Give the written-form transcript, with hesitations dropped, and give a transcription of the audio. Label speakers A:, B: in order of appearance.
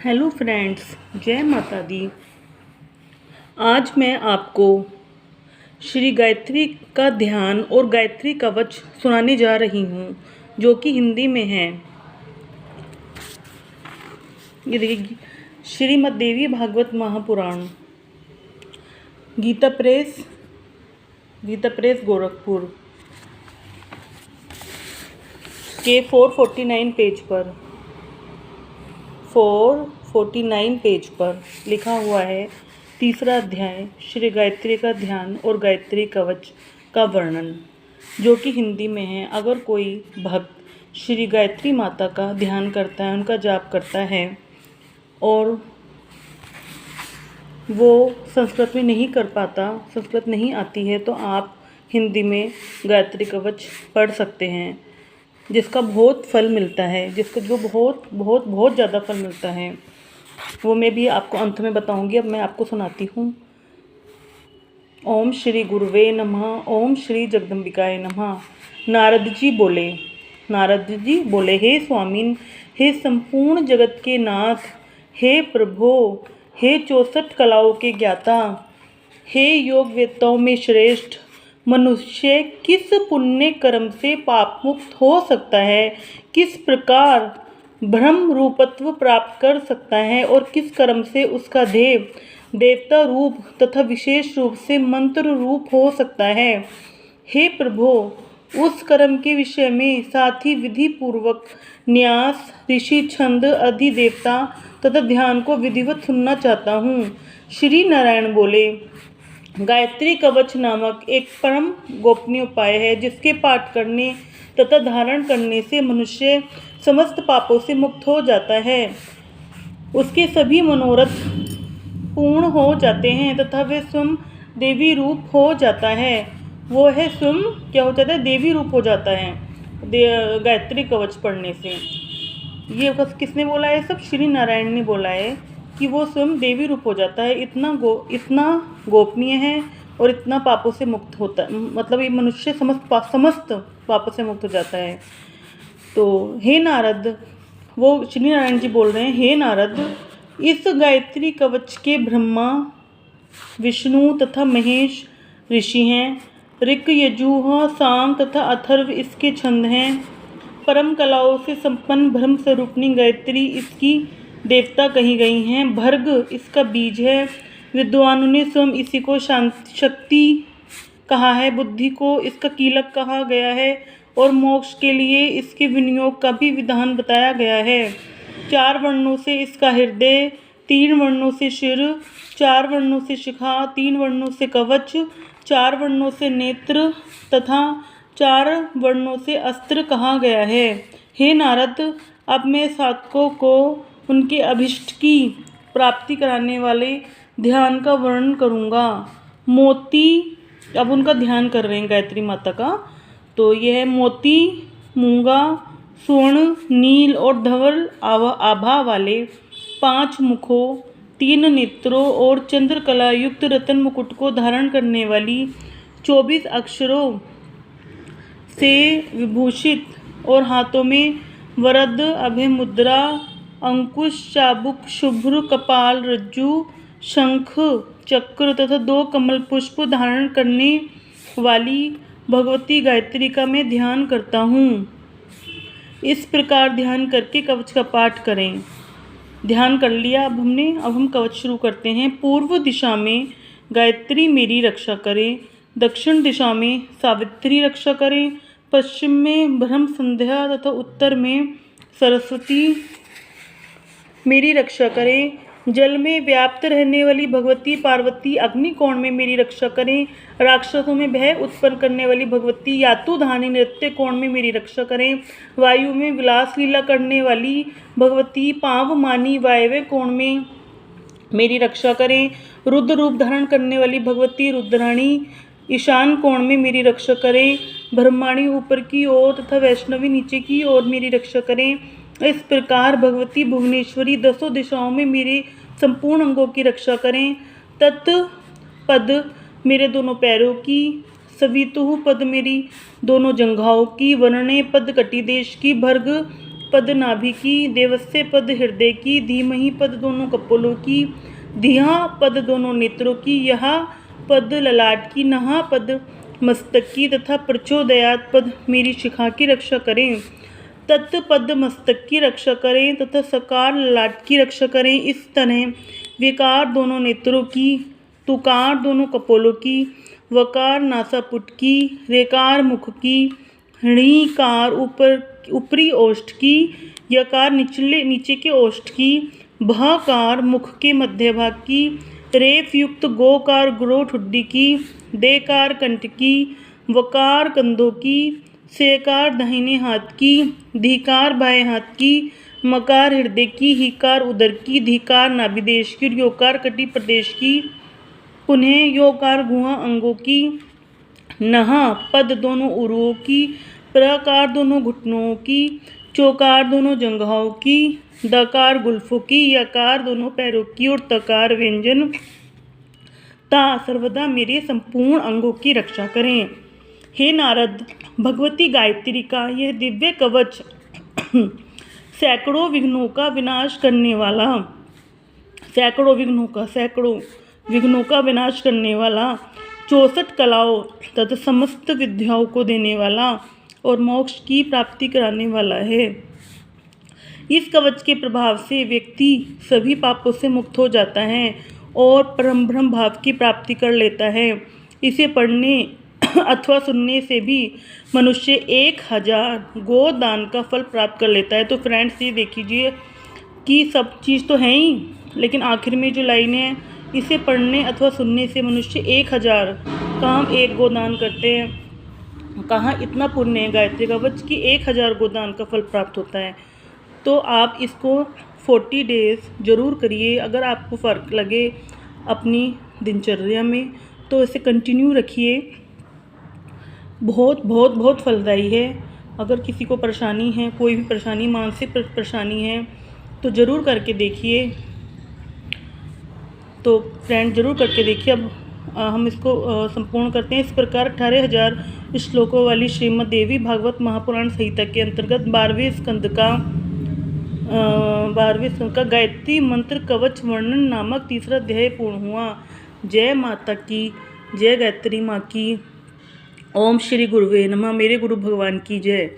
A: Hello friends, जय माता दी। आज मैं आपको श्री गायत्री का ध्यान और गायत्री कवच सुनाने जा रही हूँ, जो कि हिंदी में है। ये देखिए, श्रीमद् देवी भागवत महापुराण, गीता प्रेस गोरखपुर के 449 पेज पर लिखा हुआ है। तीसरा अध्याय श्री गायत्री का ध्यान और गायत्री कवच का वर्णन, जो कि हिंदी में है। अगर कोई भक्त श्री गायत्री माता का ध्यान करता है, उनका जाप करता है और वो संस्कृत में नहीं कर पाता, संस्कृत नहीं आती है, तो आप हिंदी में गायत्री कवच पढ़ सकते हैं, जिसका बहुत फल मिलता है, जिसका जो बहुत बहुत बहुत ज़्यादा फल मिलता है, वो मैं भी आपको अंत में बताऊंगी। अब मैं आपको सुनाती हूँ। ओम श्री गुरुवे नमः। ओम श्री जगदम्बिकाय नमः। नारद जी बोले, हे स्वामीन, हे संपूर्ण जगत के नाथ, हे प्रभो, हे 64 कलाओं के ज्ञाता, हे योग वेत्ताओं में श्रेष्ठ, मनुष्य किस पुण्य कर्म से पाप मुक्त हो सकता है, किस प्रकार ब्रह्म रूपत्व प्राप्त कर सकता है और किस कर्म से उसका देव देवता रूप तथा विशेष रूप से मंत्र रूप हो सकता है। हे प्रभो, उस कर्म के विषय में साथ ही विधि पूर्वक न्यास, ऋषि, छंद, अधिदेवता तथा ध्यान को विधिवत सुनना चाहता हूँ। श्री नारायण बोले, गायत्री कवच नामक एक परम गोपनीय उपाय है, जिसके पाठ करने तथा धारण करने से मनुष्य समस्त पापों से मुक्त हो जाता है, उसके सभी मनोरथ पूर्ण हो जाते हैं तथा वे स्वयं देवी रूप हो जाता है। वो है स्वयं क्या हो जाता है? देवी रूप हो जाता है गायत्री कवच पढ़ने से। ये किसने बोला है? सब श्री नारायण ने बोला है कि वो स्वयं देवी रूप हो जाता है। इतना गोपनीय है और इतना पापों से मुक्त होता है, मतलब ये मनुष्य समस्त पापों से मुक्त हो जाता है। तो हे नारद, वो श्री नारायण जी बोल रहे हैं, हे नारद, इस गायत्री कवच के ब्रह्मा, विष्णु तथा महेश ऋषि हैं। ऋक, यजुः, साम तथा अथर्व इसके छंद हैं। परम कलाओं से संपन्न ब्रह्म स्वरूपिणी गायत्री इसकी देवता कही गई हैं। भर्ग इसका बीज है। विद्वानों ने स्वयं इसी को शक्ति कहा है। बुद्धि को इसका कीलक कहा गया है और मोक्ष के लिए इसके विनियोग का भी विधान बताया गया है। 4 वर्णों से इसका हृदय, 3 वर्णों से सिर, 4 वर्णों से शिखा, 3 वर्णों से कवच, 4 वर्णों से नेत्र तथा 4 वर्णों से अस्त्र कहा गया है। हे नारद, अब मैं साधकों को उनके अभिष्ट की प्राप्ति कराने वाले ध्यान का वर्णन करूँगा। मोती, अब उनका ध्यान कर रहे हैं गायत्री माता का, तो यह है मोती, मूंगा, स्वर्ण, नील और धवल आभा वाले 5 मुखों, 3 नेत्रों और चंद्रकला युक्त रतन मुकुट को धारण करने वाली 24 अक्षरों से विभूषित और हाथों में वरद, अभय मुद्रा, अंकुश, चाबुक, शुभ्र, कपाल, रज्जु, शंख, चक्र तथा 2 कमल पुष्प धारण करने वाली भगवती गायत्री का मैं ध्यान करता हूँ। इस प्रकार ध्यान करके कवच का पाठ करें। ध्यान कर लिया अब हम कवच शुरू करते हैं। पूर्व दिशा में गायत्री मेरी रक्षा करें, दक्षिण दिशा में सावित्री रक्षा करें, पश्चिम में ब्रह्म संध्या तथा उत्तर में सरस्वती मेरी रक्षा करें। जल में व्याप्त रहने वाली भगवती पार्वती अग्निकोण में मेरी रक्षा करें। राक्षसों में भय उत्पन्न करने वाली भगवती यातुधानी नृत्य कोण में मेरी रक्षा करें। वायु में विलास लीला करने वाली भगवती पावमानी वायव्य कोण में मेरी रक्षा करें। रुद्र रूप धारण करने वाली भगवती रुद्राणी ईशान कोण में मेरी रक्षा करें। ब्रह्माणी ऊपर की ओर तथा वैष्णवी नीचे की ओर मेरी रक्षा करें। इस प्रकार भगवती भुवनेश्वरी 10 दिशाओं में मेरे संपूर्ण अंगों की रक्षा करें। तत्पद मेरे दोनों पैरों की, सवितुः पद मेरी दोनों जंघाओं की, वर्णे पद कटी देश की, भर्ग पद नाभि की, देवस्य पद हृदय की, धीमहि पद दोनों कपोलों की, धिया पद दोनों नेत्रों की, यहा पद ललाट की, नहा पद मस्तक की, तथा प्रचोदयात पद मेरी शिखा की रक्षा करें। तत् पद मस्तक की रक्षा करें तथा सकार ललाट की रक्षा करें। इस तरह विकार दोनों नेत्रों की, तुकार दोनों कपोलों की, वकार नासापुट की, रेकार मुख की, ऋकार ऊपरी ओष्ठ की, यकार नीचे के ओष्ठ की, भकार मुख के मध्य भाग की, रेफ युक्त गोकार गुरो ठुड्डी की, देकार कंठ की, वकार कंधों की, सेकार दाहिने हाथ की, धीकार बाएं हाथ की, मकार हृदय की, हीकार उदर की, धीकार नाभिदेश की, योकार कटी प्रदेश की, पुनः योकार गुहा अंगों की, नहा पद दोनों उरुओं की, प्रकार दोनों घुटनों की, चौकार दोनों जंघाओं की, दकार गुल्फों की, यकार दोनों पैरों की और तकार व्यंजन ता सर्वदा मेरे संपूर्ण अंगों की रक्षा करें। हे नारद, भगवती गायत्री का यह दिव्य कवच सैकड़ों विघ्नों का विनाश करने वाला, सैकड़ों विघ्नों का विनाश करने वाला, 64 कलाओं तथा समस्त विद्याओं को देने वाला और मोक्ष की प्राप्ति कराने वाला है। इस कवच के प्रभाव से व्यक्ति सभी पापों से मुक्त हो जाता है और परम ब्रह्म भाव की प्राप्ति कर लेता है। इसे पढ़ने अथवा सुनने से भी मनुष्य 1000 गोदान का फल प्राप्त कर लेता है। तो फ्रेंड्स, ये देखिए कि सब चीज़ तो है ही, लेकिन आखिर में जो लाइन है, इसे पढ़ने अथवा सुनने से मनुष्य 1000 का हम 1 गोदान करते हैं। कहाँ इतना पुण्य है गायत्री कवच की 1000 गोदान का फल प्राप्त होता है। तो आप इसको 40 डेज़ ज़रूर करिए। अगर आपको फ़र्क लगे अपनी दिनचर्या में तो इसे कंटिन्यू रखिए। बहुत बहुत बहुत फलदायी है। अगर किसी को परेशानी है, कोई भी परेशानी, मानसिक परेशानी है, तो ज़रूर करके देखिए। तो फ्रेंड, ज़रूर करके देखिए। अब हम इसको संपूर्ण करते हैं। इस प्रकार 18,000 श्लोकों वाली श्रीमद् देवी भागवत महापुराण संहिता के अंतर्गत 12वें स्कंद का गायत्री मंत्र कवच वर्णन नामक तीसरा अध्याय पूर्ण हुआ। जय माता की, जय गायत्री माँ की। ओम श्री गुरुवे नमः। मेरे गुरु भगवान की जय।